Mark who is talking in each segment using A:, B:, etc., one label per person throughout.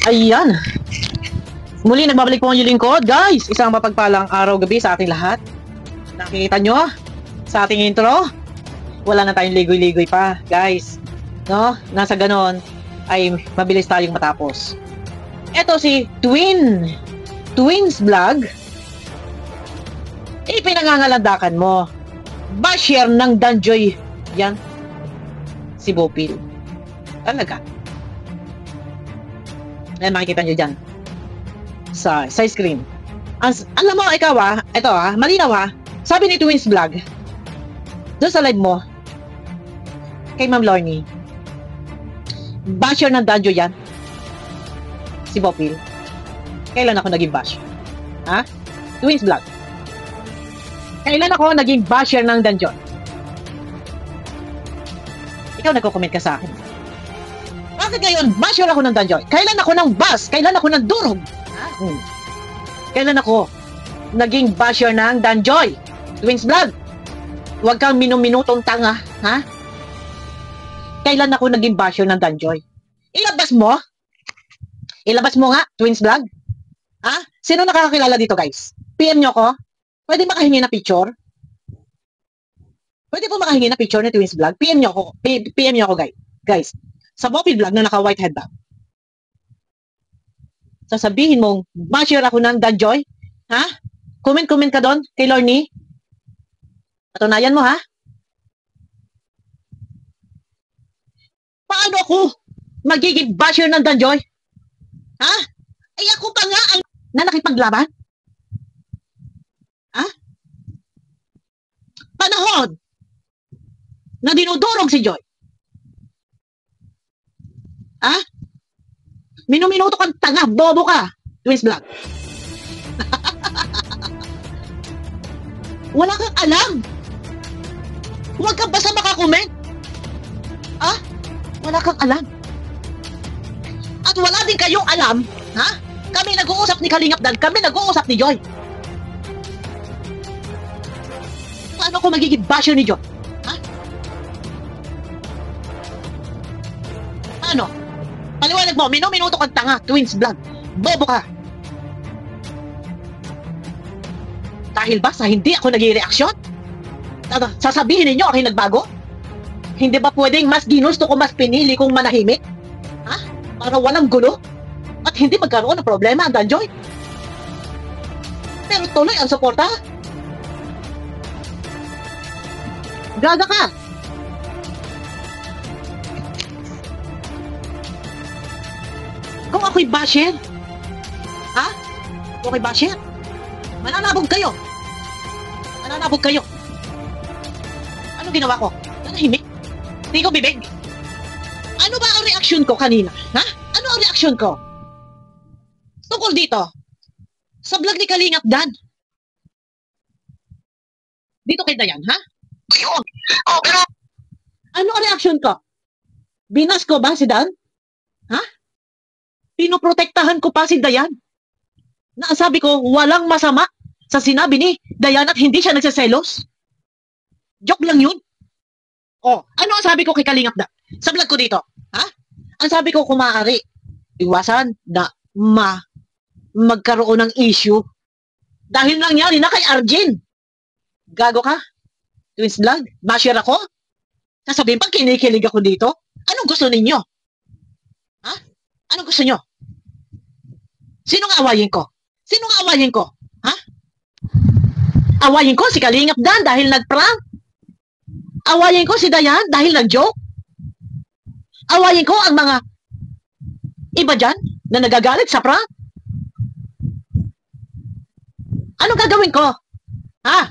A: Ayan. Muli, nagbabalik po ang inyong lingkod. Guys, isang mapagpalang araw-gabi sa ating lahat. Nakikita nyo sa ating intro, wala na tayong ligoy-ligoy pa. Guys, no? Nasa ganon ay mabilis tayong matapos. Ito si Twins Vlog. Ipinangangalandakan mo. Basher ng Danjoy. Yan. Si Bopil. Talaga. Ayan, makikita nyo dyan. Sa screen. Alam mo, ikaw ito malinaw sabi ni Twins Vlog, doon sa live mo, kay Ma'am Lorny, basher ng Danjo yan. Si Bopil. Kailan ako naging basher? Ha? Twins Vlog. Kailan ako naging basher ng Danjo? Ikaw nagko-comment ka sa akin. Bakit ngayon basher ako ng Danjo? Kailan ako ng bas? Kailan ako ng durog? Kailan ako naging basher ng Danjoy? Twins Vlog, huwag kang minuminutong tanga, ha? Kailan ako naging basher ng Danjoy? Ilabas mo? Ilabas mo nga, Twins Vlog? Ha? Sino nakakakilala dito, guys? PM nyo ko? Pwede makahingi na picture? Pwede po makahingi na picture ni Twins Vlog? PM nyo ko, guys. Guys, sa Bopil Vlog na naka-white head bag. Sasabihin mong basher ako ng Danjoy? Ha? Comment ka doon kay Lorny. Patunayan mo, ha? Paano ako magiging basher ng Danjoy? Ha? Ay ako pa nga ang na nakipaglaban? Ha? Panahon na dinudurog si Joy. Ha? Minuminuto kang tanga, bobo ka, Twins Vlog. Wala kang alam. Huwag kang basta makakomment. Ha? Wala kang alam. At wala din kayong alam, ha? Kami nag-uusap ni Kalingap Dan, kami nag-uusap ni Joy. Paano ako magiging basher ni Joy? Ha? Paano? Paliwanag mo, minuto kang tanga, Twins Vlog. Bobo ka. Dahil ba sa hindi ako nag-i-reaksyon? Sasabihin ninyo aking nagbago? Hindi ba pwedeng mas ginusto ko, mas pinili kong manahimik? Ha? Para walang gulo? At hindi magkaroon ng problema ang Danjoy? Pero tuloy ang suporta? Gaga ka! Kung ako'y basher, ha? Kung ako'y basher, mananabog kayo. Mananabog kayo. Ano ginawa ko? Nanahimik? Hindi ko bibig. Ano ba ang reaksyon ko kanina? Ha? Ano ang reaksyon ko? Tungkol dito, sa vlog ni Kalingap Dan. Dito kay Dayan, ha? Ayun. Oh, pero ano ang reaksyon ko? Binas ko ba si Dan? Ha? Pinoprotektahan ko pa si Dayan. Na sabi ko, walang masama sa sinabi ni Dayan at hindi siya nagseselos. Joke lang yun. Oh, ano ang sabi ko kay Kalingap Dan? Sa vlog ko dito, ha? Ang sabi ko, kung maaari, iwasan na magkaroon ng issue. Dahil nangyari na kay Arjin. Gago ka? Twins Vlog? Basher ako? Sasabihin pag kinikilig ako dito? Anong gusto ninyo? Ha? Anong gusto nyo? Sinong awayin ko? Sinong awayin ko? Ha? Awayin ko si Kalingap Dan dahil nag-prank? Awayin ko si Dayan dahil nag-joke? Awayin ko ang mga iba dyan na nagagalit sa prank? Anong gagawin ko? Ha?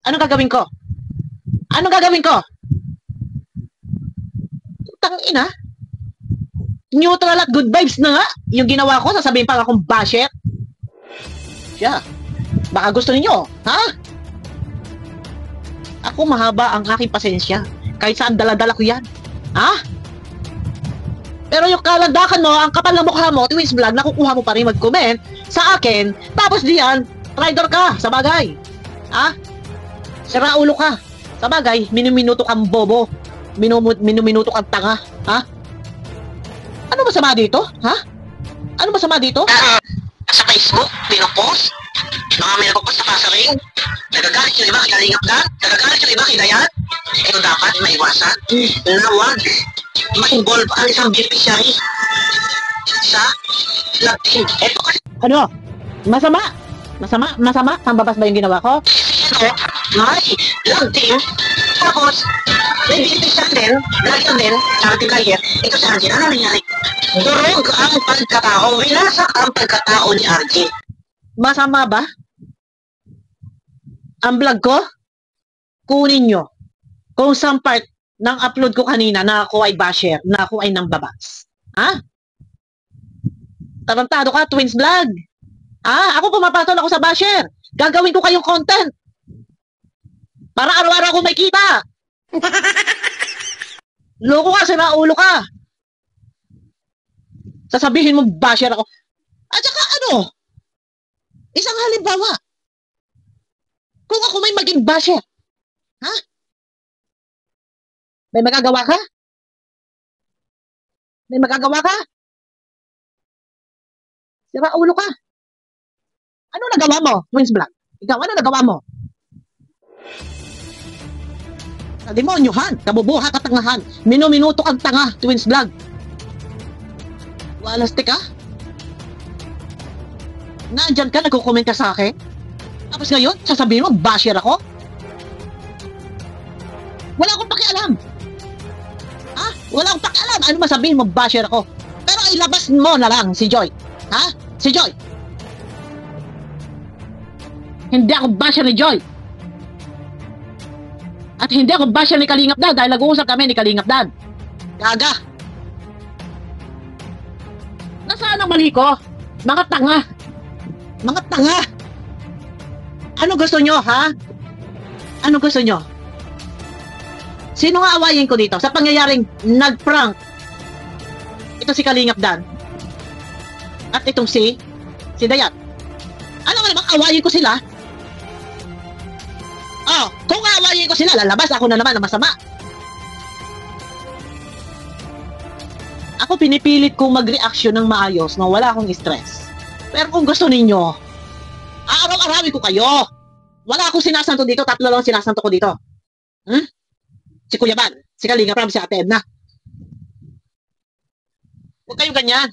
A: Anong gagawin ko? Anong gagawin ko? Tangina. Neutral at good vibes na nga. Yung ginawa ko, sasabihin pa akong basher. Siya. Baka gusto ninyo, ha? Ako mahaba ang aking pasensya. Kahit saan dala-dala ko yan. Ha? Pero yung kalandakan mo, ang kapal ng mukha mo, Twins Vlog, nakukuha mo pa rin mag-comment sa akin. Tapos diyan, traitor ka sa bagay. Ha? Sira ulo ka. Sa bagay, minuminuto kang bobo. Minuminuto kang tanga. Ha? Ano Ano masama dito? Ha? Ano masama dito?
B: Sa Facebook, pinopost. Mga may nagpo-post sa pasaring. Nagagalit yung iba kay Kalingap Dan. Nagagalit yung iba kay Dayan. Ito dapat maiwasan na huwag ma-involve ang isang beneficiary sa love team. Ito kasi
A: Ano? Masama? Masama? Pambabas ba yung ginawa ko?
B: ito, may love team. Tapos, may beneficiary din, lagyan din, charity player. Ito si Arjun. Ano nangyari? Durog ang pagkatao. Winasak ang pagkatao ni Arjun.
A: Masama ba? Ang vlog ko? Kunin nyo. Kung saan part ng upload ko kanina na ako ay basher, na ako ay nambabas. Ha? Tarantado ka, Twins Vlog. Ako pumapatol ako sa basher. Gagawin ko kayong content. Para araw-araw ako may kita. Loko ka, sinaulo ka. Sasabihin mo, basher ako. At saka ano? Isang halimbawa. Kung ako may maging basher, ha? May magagawa ka? May magagawa ka? Sira ulo ka. Ano nagawa mo, Twins Vlog? Ikaw, ano nagawa mo? Kademonyohan, kabubuha, katangahan. Minuminuto kang tanga, Twins Vlog. Walastik ka? Nandyan ka, nagko-comment ka sa akin? Tapos ngayon, sasabihin mo, basher ako? Wala akong pakialam. Ha? Wala akong pakialam. Ano masabihin mo, basher ako? Pero ilabas mo na lang si Joy. Ha? Si Joy. Hindi ako basher ni Joy. At hindi ako basher ni Kalingap Dan dahil nag-uusap kami ni Kalingap Dan. Gaga. Nasaan ang mali ko? Mga tanga. Mga tanga. Ano gusto nyo, ha? Ano gusto nyo? Sino nga awayin ko dito? Sa pangyayaring nag-prank. Ito si Kalingap Dan. At itong si Dayan. Alam mo namang awayin ko sila. Kung awayin ko sila, lalabas ako na naman na masama. Ako pinipilit kong mag-reaction ng maayos na wala akong stress. Pero kung gusto ninyo, araw-arawin ko kayo. Wala akong sinasanto dito, 3 lang sinasanto ko dito. Si Kuya Ban, si Kalingap Ram, si Ate Edna. Huwag kayo ganyan.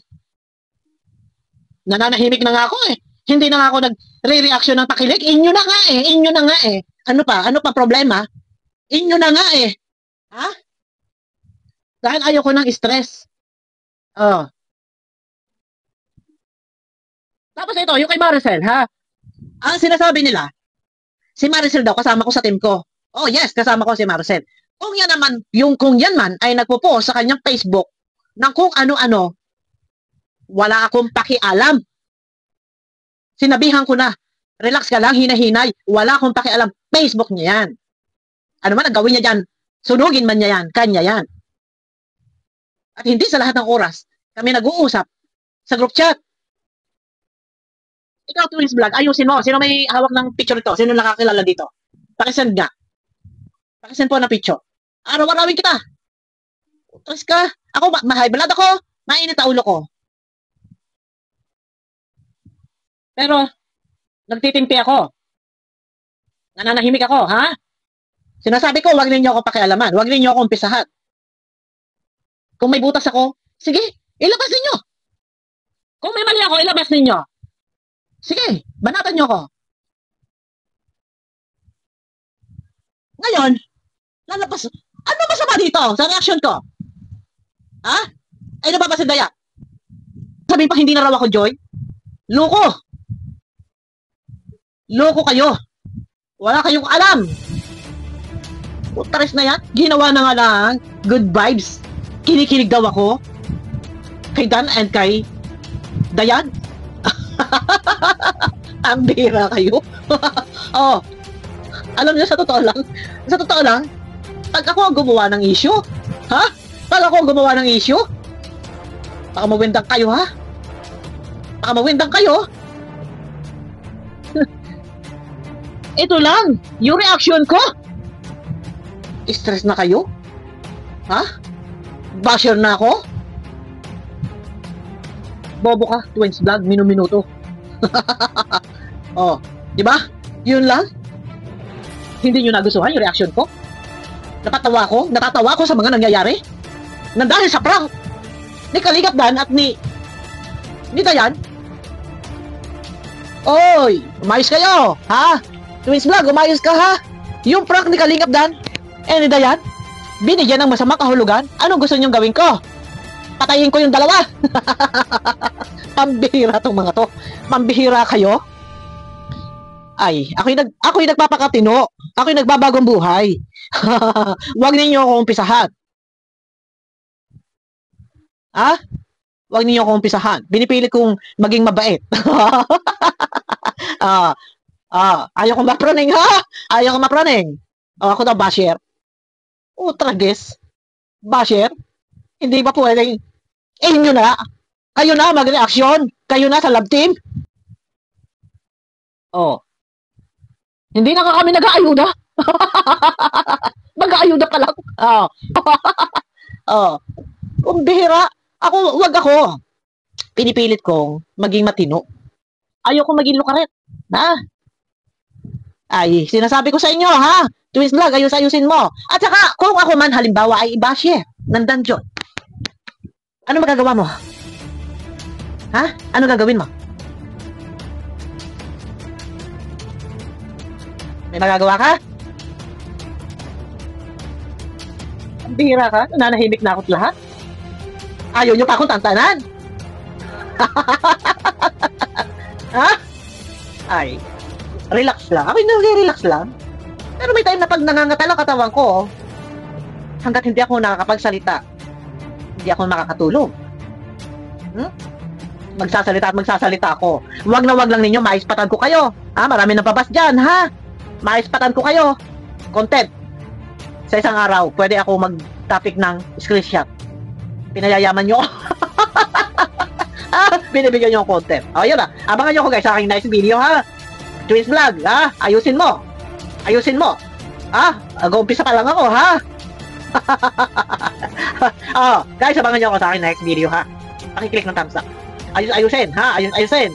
A: Nananahimik na nga ako eh. Hindi na nga ako nag-re-reaction ng pakilig. Inyo na nga eh. Ano pa problema? Inyo na nga eh. Ha? Dahil ayoko ng stress. Tapos ito, yung kay Maricel, ha? Ang sinasabi nila, si Maricel daw, kasama ko sa team ko. Oh yes, kasama ko si Maricel. Kung yan man ay nagpo-post sa kanyang Facebook ng kung ano-ano, wala akong pakialam. Sinabihan ko na, relax ka lang, hinahinay, wala akong pakialam. Facebook niya yan. Ano man ang gawin niya dyan, sunugin man niya yan, kanya yan. At hindi sa lahat ng oras, kami nag-uusap sa group chat. Ikaw, Twins Vlog, ayusin mo. Sino may hawak ng picture ito? Sino nakakilala dito? Pakisend nga. Pakisend po ng picture. Araw-arawin kita. Tapos ka, ako, ma-high blood ako, mainit ang ulo ko. Pero, nagtitimpi ako. Nananahimik ako, ha? Sinasabi ko, wag ninyo ako pakialaman. Wag ninyo ako umpisahan. Kung may butas ako, sige, ilabas ninyo. Kung may mali ako, ilabas ninyo. Sige, banatan nyo ako. Ngayon, lalabas. Ano masama dito sa reaction ko? Ha? Ay, nababasin daya. Sabihin pa, hindi na raw ako, Joy. Loko. Loko kayo. Wala kayong alam. Utares na yan. Ginawa na nga lang. Good vibes. Kinikilig daw ako. Kay Dan and kay Dayan. Ang bira kayo. Alam niyo, sa totoo lang, pag ako ang gumawa ng issue, ha? Pag ako ang gumawa ng issue, baka mawindang kayo, ha? Baka mawindang kayo. Ito lang, yung reaction ko. Stress na kayo? Ha? Basher na ako? Bobo ka, Twins Vlog, minuto. Oh, di ba? Yun lang. Hindi nyo nagustuhan yung reaction ko? Natatawa ko sa mga nangyayari? Na dahil sa prank ni Kalingap Dan at ni Dayan. Oy, umayos kayo, ha? Twins Vlog, umayos ka, ha? Yung prank ni Kalingap Dan ni Dayan, binigyan ng masamang kahulugan. Anong gusto nyong gawin ko? Patayin ko yung dalawa. Pambihira tong mga to. Pambihira kayo. Ay, ako yung nagpapakatino. Ako yung nagbabagong buhay. Huwag ninyo akong umpisahan. Ha? Huwag ninyo akong umpisahan. Binipilit kong maging mabait. Ayaw kong mapraning, ha? Ayaw kong mapraning. Ako daw, basher. Tragis. Basher? Hindi ba pwedeng inyo na? Kayo na mag-reaction? Kayo na sa love team? Hindi na kami nag-aayuda. Mag-aayuda pa lang. Bihira. Wag ako. Pinipilit kong maging matino. Ayoko maging lukaret. Ha? Ay, sinasabi ko sa inyo, ha? Twins Vlog, ayusin mo. At saka, kung ako man halimbawa ay i-basher ng dungeon, ano magagawa mo? Ha? Ano gagawin mo? May magagawa ka? Ang bihira ka? Nanahimik na ako't lahat? Ayaw nyo pa akong tantanan? Ha? Ay, relax lang. Ako yung nag-relax lang. Pero may time na pag nangangatal ang katawan ko, hanggat hindi ako nakakapagsalita, hindi ako makakatulog. Magsasalita ako. Wag lang ninyo, maispatan ko kayo. Marami nang pabas dyan, ha? Maispatan ko kayo. Content. Sa isang araw, pwede ako mag-topic ng screenshot. Pinayayaman nyo. Binibigyan nyo ang content. Yun na. Abangan nyo ako guys sa aking next video, ha? Twins Vlog, ha? Ayusin mo. Mag-umpisa pa lang ako, ha? Guys, abangan nyo ako sa aking next video, ha? Pakiclick ng thumbs up. Ayusin, ha? Ayusin.